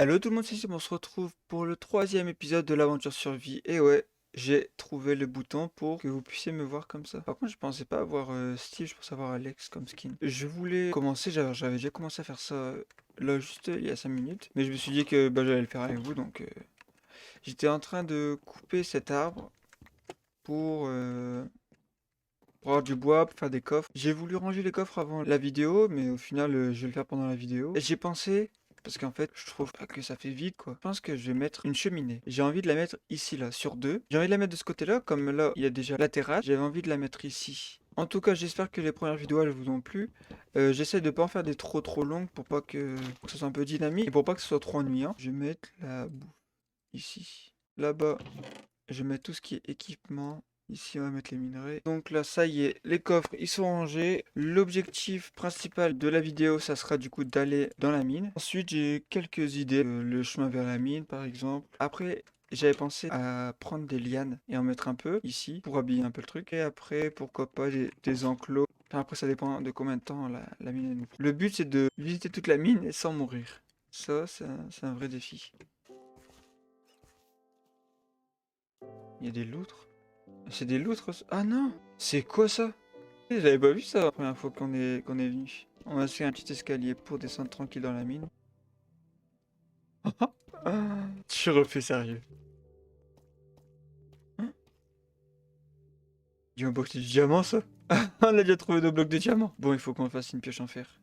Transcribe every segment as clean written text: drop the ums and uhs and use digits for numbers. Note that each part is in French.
Hello tout le monde, c'est Sim, on se retrouve pour le troisième épisode de l'aventure survie. Et ouais, j'ai trouvé le bouton pour que vous puissiez me voir comme ça. Par contre, je pensais pas avoir Steve, je pensais avoir Alex comme skin. Je voulais commencer, j'avais déjà commencé à faire ça là juste il y a 5 minutes. Mais je me suis dit que bah, j'allais le faire avec vous, donc j'étais en train de couper cet arbre pour, euh, pour avoir du bois, pour faire des coffres. J'ai voulu ranger les coffres avant la vidéo, mais au final, je vais le faire pendant la vidéo. Et j'ai pensé, parce qu'en fait, je trouve pas que ça fait vide, quoi. Je pense que je vais mettre une cheminée. J'ai envie de la mettre ici, là, sur deux. J'ai envie de la mettre de ce côté-là, comme là, il y a déjà la terrasse. J'avais envie de la mettre ici. En tout cas, j'espère que les premières vidéos, elles vous ont plu. J'essaie de pas en faire des trop longues pour que ça soit un peu dynamique et pour pas que ce soit trop ennuyant. Je vais mettre la bouffe ici. Là-bas, je vais mettre tout ce qui est équipement. Ici, on va mettre les minerais. Donc là, ça y est, les coffres, ils sont rangés. L'objectif principal de la vidéo, ça sera du coup d'aller dans la mine. Ensuite, j'ai quelques idées. Le chemin vers la mine, par exemple. Après, j'avais pensé à prendre des lianes et en mettre un peu ici pour habiller un peu le truc. Et après, pourquoi pas des enclos. Enfin, après, ça dépend de combien de temps la mine elle nous prend. Le but, c'est de visiter toute la mine et sans mourir. Ça, c'est un vrai défi. Il y a des loutres. C'est des loutres. Ah non! C'est quoi ça? J'avais pas vu ça la première fois qu'on est venu. On a fait un petit escalier pour descendre tranquille dans la mine. Ah, tu refais sérieux. Hein? Du bloc de diamant ça? On a déjà trouvé nos blocs de diamant. Bon, il faut qu'on fasse une pioche en fer.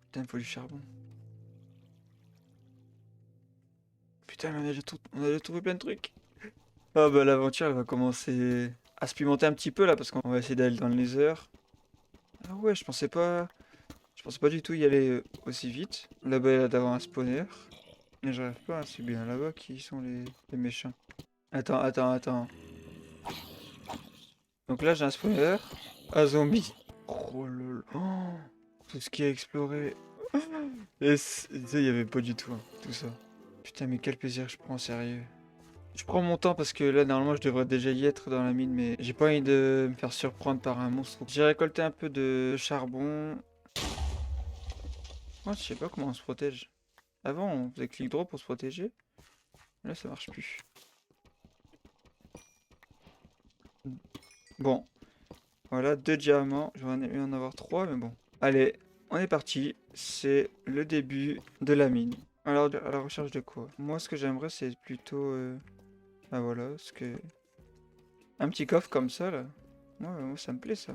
Putain, il faut du charbon. Putain, mais on a déjà trouvé plein de trucs. Ah bah l'aventure elle va commencer à se pimenter un petit peu là parce qu'on va essayer d'aller dans le Nether. Ah ouais, je pensais pas du tout y aller aussi vite. Là-bas il y a d'avoir un spawner. Mais j'arrive pas, c'est bien là-bas qui sont les méchants. Attends. Donc là j'ai un spawner, un zombie. Oh lol. Oh, tout ce qui a exploré. Et tu sais, il y avait pas du tout tout ça. Putain, mais quel plaisir je prends, sérieux. Je prends mon temps parce que là normalement je devrais déjà y être dans la mine, mais j'ai pas envie de me faire surprendre par un monstre. J'ai récolté un peu de charbon. Moi, je sais pas comment on se protège. Avant on faisait clic droit pour se protéger. Là ça marche plus. Bon, voilà, 2 diamants. J'aurais aimé en avoir 3, mais bon. Allez, on est parti. C'est le début de la mine. Alors, à la recherche de quoi? Moi, ce que j'aimerais, c'est plutôt... Ah voilà, ce que... Un petit coffre comme ça, là. Moi, ça me plaît, ça.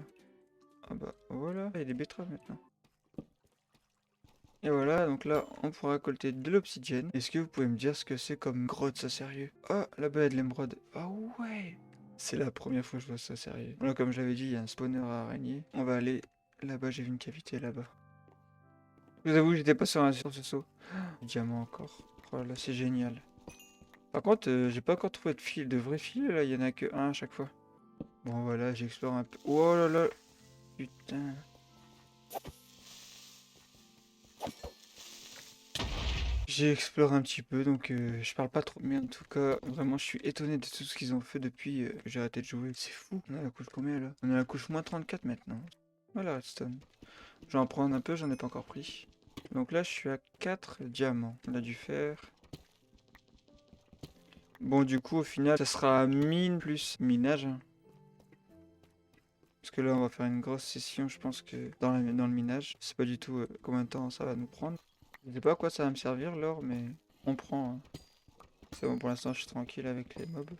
Ah bah, voilà. Il y a des betteraves, maintenant. Et voilà, donc là, on pourra récolter de l'obsidienne. Est-ce que vous pouvez me dire ce que c'est comme grotte, ça, sérieux? Ah, là-bas, il y a de l'émeraude. Ah ouais! C'est la première fois que je vois ça, sérieux. Là, comme je l'avais dit, il y a un spawner à araignées. On va aller... Là-bas, j'ai vu une cavité, là-bas. Je vous avoue, j'étais pas sur ce saut. Diamant encore. Oh là, c'est génial. Par contre, j'ai pas encore trouvé de fil, de vrai fil, là, il y en a que un à chaque fois. Bon, voilà, j'explore un peu. Oh là là! Putain. J'explore un petit peu, donc je parle pas trop. Mais en tout cas, vraiment, je suis étonné de tout ce qu'ils ont fait depuis que j'ai arrêté de jouer. C'est fou. On a la couche combien, là? On a la couche -34 maintenant. Voilà, redstone. Je vais en prendre un peu, j'en ai pas encore pris. Donc là, je suis à 4 diamants. On a du fer. Bon, du coup, au final, ça sera mine plus minage, hein. Parce que là, on va faire une grosse session, je pense que dans le minage. Je sais pas du tout combien de temps ça va nous prendre. Je sais pas à quoi ça va me servir, l'or, mais on prend, hein. C'est bon, pour l'instant, je suis tranquille avec les mobs.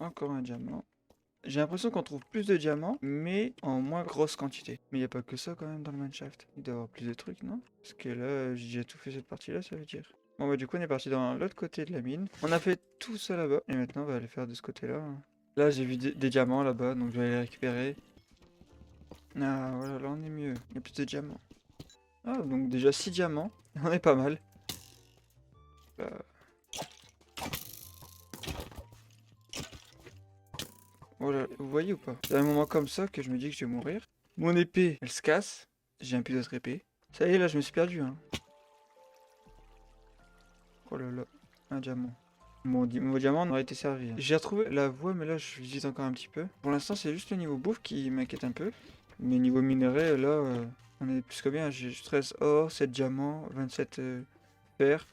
Encore un diamant. J'ai l'impression qu'on trouve plus de diamants, mais en moins grosse quantité. Mais il n'y a pas que ça quand même dans le mineshaft. Il doit y avoir plus de trucs, non? Parce que là, j'ai déjà tout fait cette partie-là, ça veut dire. Bon bah du coup, on est parti dans l'autre côté de la mine. On a fait tout ça là-bas. Et maintenant, on va aller faire de ce côté-là, hein. Là, j'ai vu des diamants là-bas, donc je vais aller les récupérer. Ah, voilà, là, on est mieux. Il y a plus de diamants. Ah, donc déjà 6 diamants. On est pas mal. Euh, Voilà, vous voyez ou pas? C'est un moment comme ça que je me dis que je vais mourir. Mon épée, elle se casse. J'ai un plus d'autre épée. Ça y est, là, je me suis perdu, hein. Oh là là, un diamant. Mon diamant aurait été servi, hein. J'ai retrouvé la voie, mais là je visite encore un petit peu. Pour l'instant, c'est juste le niveau bouffe qui m'inquiète un peu. Mais niveau minerai, là, on est plus que bien. J'ai 13 or, 7 diamants, 27 fer.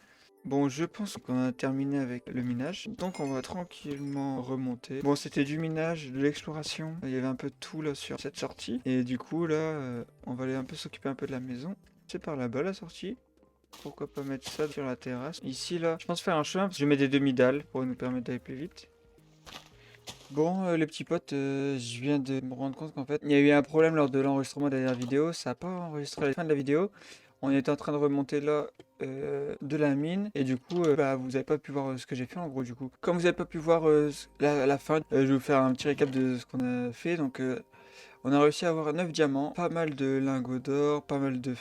Bon, je pense qu'on a terminé avec le minage. Donc on va tranquillement remonter. Bon, c'était du minage, de l'exploration. Il y avait un peu de tout là sur cette sortie. Et du coup, là, on va aller un peu s'occuper un peu de la maison. C'est par là-bas la sortie. Pourquoi pas mettre ça sur la terrasse. Ici, là, je pense faire un chemin parce que je mets des demi-dalles pour nous permettre d'aller plus vite. Bon, les petits potes, je viens de me rendre compte qu'en fait, il y a eu un problème lors de l'enregistrement de la dernière vidéo. Ça n'a pas enregistré la fin de la vidéo. On était en train de remonter là de la mine. Et du coup, bah, vous n'avez pas pu voir ce que j'ai fait en gros du coup. Comme vous n'avez pas pu voir la fin, je vais vous faire un petit récap de ce qu'on a fait. Donc, on a réussi à avoir 9 diamants, pas mal de lingots d'or, pas mal de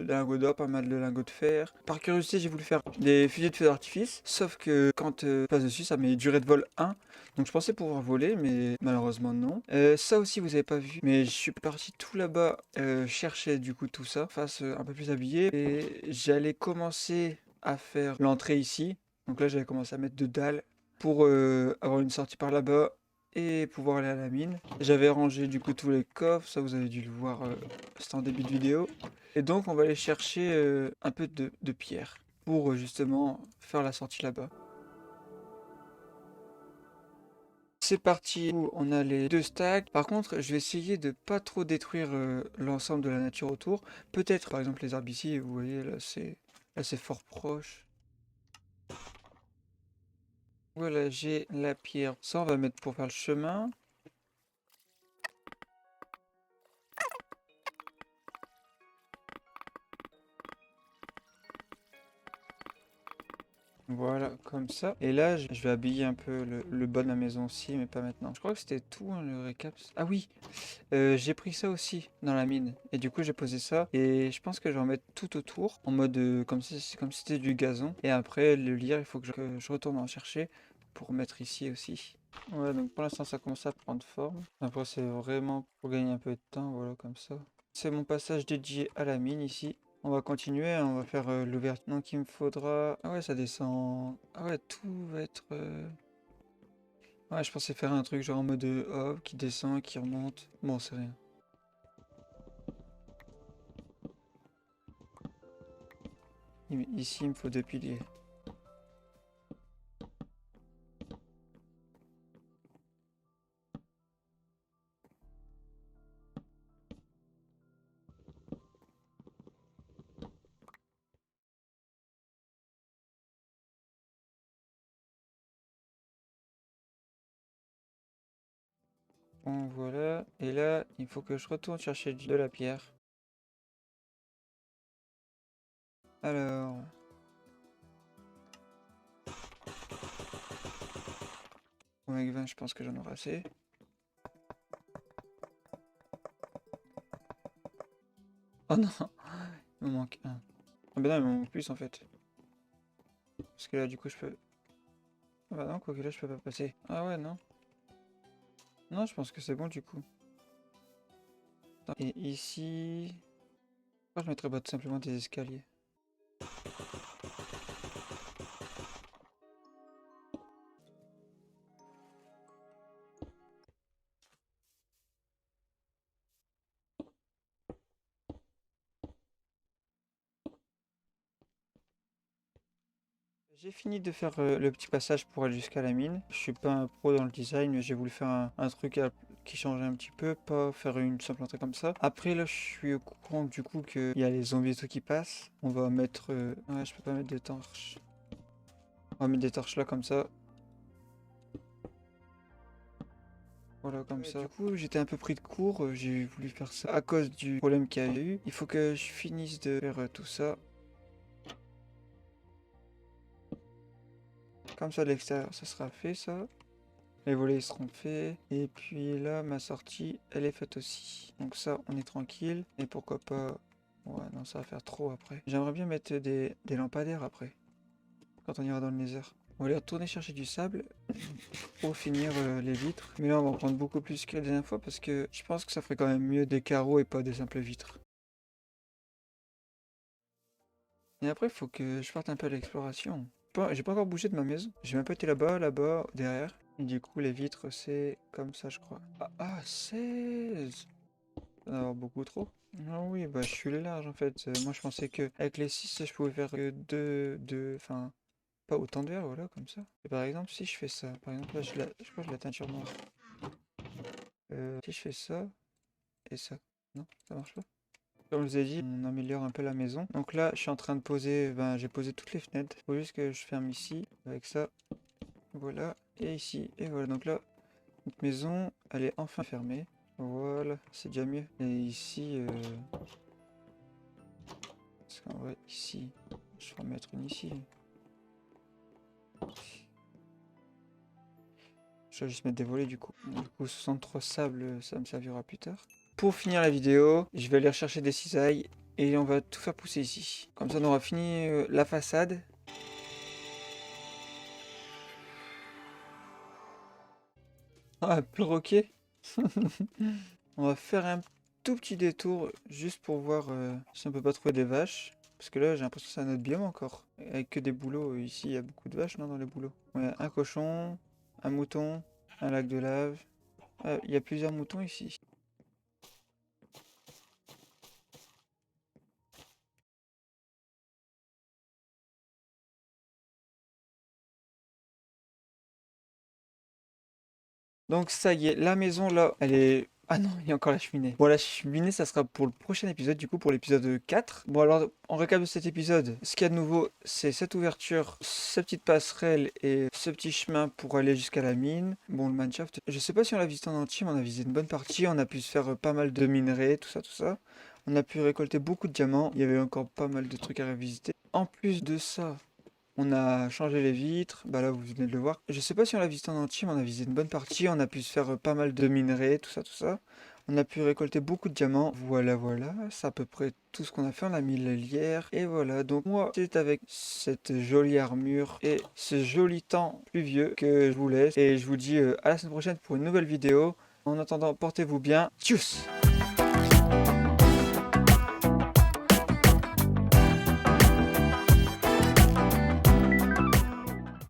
lingots d'or, pas mal de lingots de fer. Par curiosité, j'ai voulu faire des fusées de feu d'artifice, sauf que quand je passe dessus, ça met durée de vol 1. Donc je pensais pouvoir voler, mais malheureusement non. Ça aussi, vous avez pas vu, mais je suis parti tout là-bas chercher du coup tout ça, face un peu plus habillé. Et j'allais commencer à faire l'entrée ici. Donc là, j'avais commencé à mettre 2 dalles pour avoir une sortie par là-bas et pouvoir aller à la mine. J'avais rangé du coup tous les coffres, ça vous avez dû le voir, c'était en début de vidéo. Et donc on va aller chercher un peu de pierre pour justement faire la sortie là-bas. C'est parti, on a les 2 stacks. Par contre, je vais essayer de pas trop détruire l'ensemble de la nature autour. Peut-être par exemple les arbres ici, vous voyez là c'est fort proche. Voilà, j'ai la pierre. Ça on va mettre pour faire le chemin. Voilà, comme ça. Et là, je vais habiller un peu le bas de la maison aussi, mais pas maintenant. Je crois que c'était tout, hein, le récap. Ah oui, j'ai pris ça aussi dans la mine. Et du coup, j'ai posé ça. Et je pense que je vais en mettre tout autour, en mode comme si c'était du gazon. Et après, le lierre, il faut que je retourne en chercher pour mettre ici aussi. Ouais, donc pour l'instant, ça commence à prendre forme. Après, c'est vraiment pour gagner un peu de temps, voilà, comme ça. C'est mon passage dédié à la mine ici. On va continuer, hein, on va faire l'ouverture. Donc il me faudra... Ah ouais, ça descend... Ah ouais, tout va être... Ouais, je pensais faire un truc genre en mode hop, qui descend, qui remonte. Bon, c'est rien. Ici, il me faut 2 piliers. Bon, voilà. Et là, il faut que je retourne chercher de la pierre. Alors... Bon, avec 20, je pense que j'en aurai assez. Oh non! Il me manque un. Ah ben non, il me manque plus en fait. Parce que là, du coup, je peux... Ah bah non, quoi que là, je peux pas passer. Ah ouais, non. Non, je pense que c'est bon du coup. Et ici... Pourquoi je mettrais pas tout simplement des escaliers? J'ai fini de faire le petit passage pour aller jusqu'à la mine. Je suis pas un pro dans le design, mais j'ai voulu faire un truc qui changeait un petit peu, pas faire une simple entrée comme ça. Après là, je suis au courant du coup qu'il y a les zombies et tout qui passent. On va mettre... Ouais, je peux pas mettre de torches. On va mettre des torches là comme ça. Voilà, comme ça. Du coup, j'étais un peu pris de court, j'ai voulu faire ça à cause du problème qu'il y a eu. Il faut que je finisse de faire tout ça. Comme ça, de l'extérieur, ça sera fait, ça. Les volets seront faits. Et puis là, ma sortie, elle est faite aussi. Donc ça, on est tranquille. Et pourquoi pas... Ouais, non, ça va faire trop après. J'aimerais bien mettre des lampadaires après. Quand on ira dans le nether. On va aller retourner chercher du sable pour finir les vitres. Mais là, on va en prendre beaucoup plus que la dernière fois parce que je pense que ça ferait quand même mieux des carreaux et pas des simples vitres. Et après, il faut que je parte un peu à l'exploration. J'ai pas encore bougé de ma maison. J'ai même pas été là-bas, derrière. Et du coup, les vitres, c'est comme ça, je crois. Ah, 16! Ça va avoir beaucoup trop. Ah oui, bah je suis large en fait. Moi, je pensais que avec les 6 je pouvais faire que enfin, pas autant de verres, voilà, comme ça. Et par exemple, si je fais ça, par exemple, là, je crois que j'ai la teinture noire. Si je fais ça et ça, non, ça marche pas. Comme je vous ai dit, on améliore un peu la maison. Donc là, je suis en train de poser, ben, j'ai posé toutes les fenêtres. Faut juste que je ferme ici, avec ça. Voilà, et ici, et voilà. Donc là, notre maison, elle est enfin fermée. Voilà, c'est déjà mieux. Et ici, parce qu'en vrai, ici, je vais en mettre une ici. Je vais juste mettre des volets du coup. Du coup, 63 sables, ça me servira plus tard. Pour finir la vidéo, je vais aller rechercher des cisailles et on va tout faire pousser ici. Comme ça, on aura fini la façade. Ah, perroquet. On va faire un tout petit détour juste pour voir si on peut pas trouver des vaches. Parce que là, j'ai l'impression que c'est un autre biome encore. Avec que des bouleaux. Ici, il y a beaucoup de vaches, non, dans les bouleaux. Ouais, un cochon, un mouton, un lac de lave. Ah, il y a plusieurs moutons ici. Donc ça y est, la maison là, elle est... Ah non, il y a encore la cheminée. Bon, la cheminée, ça sera pour le prochain épisode, du coup, pour l'épisode 4. Bon, alors, en récap de cet épisode, ce qu'il y a de nouveau, c'est cette ouverture, cette petite passerelle et ce petit chemin pour aller jusqu'à la mine. Bon, le mineshaft, je sais pas si on l'a visité en entier, mais on a visité une bonne partie. On a pu se faire pas mal de minerais, tout ça, tout ça. On a pu récolter beaucoup de diamants. Il y avait encore pas mal de trucs à revisiter. En plus de ça, on a changé les vitres, bah là vous venez de le voir. Je sais pas si on l'a visité en entier, mais on a visité une bonne partie. On a pu se faire pas mal de minerais, tout ça, tout ça. On a pu récolter beaucoup de diamants. Voilà, voilà, c'est à peu près tout ce qu'on a fait. On a mis le lierre. Et voilà, donc moi, c'est avec cette jolie armure et ce joli temps pluvieux que je vous laisse. Et je vous dis à la semaine prochaine pour une nouvelle vidéo. En attendant, portez-vous bien. Tchuss!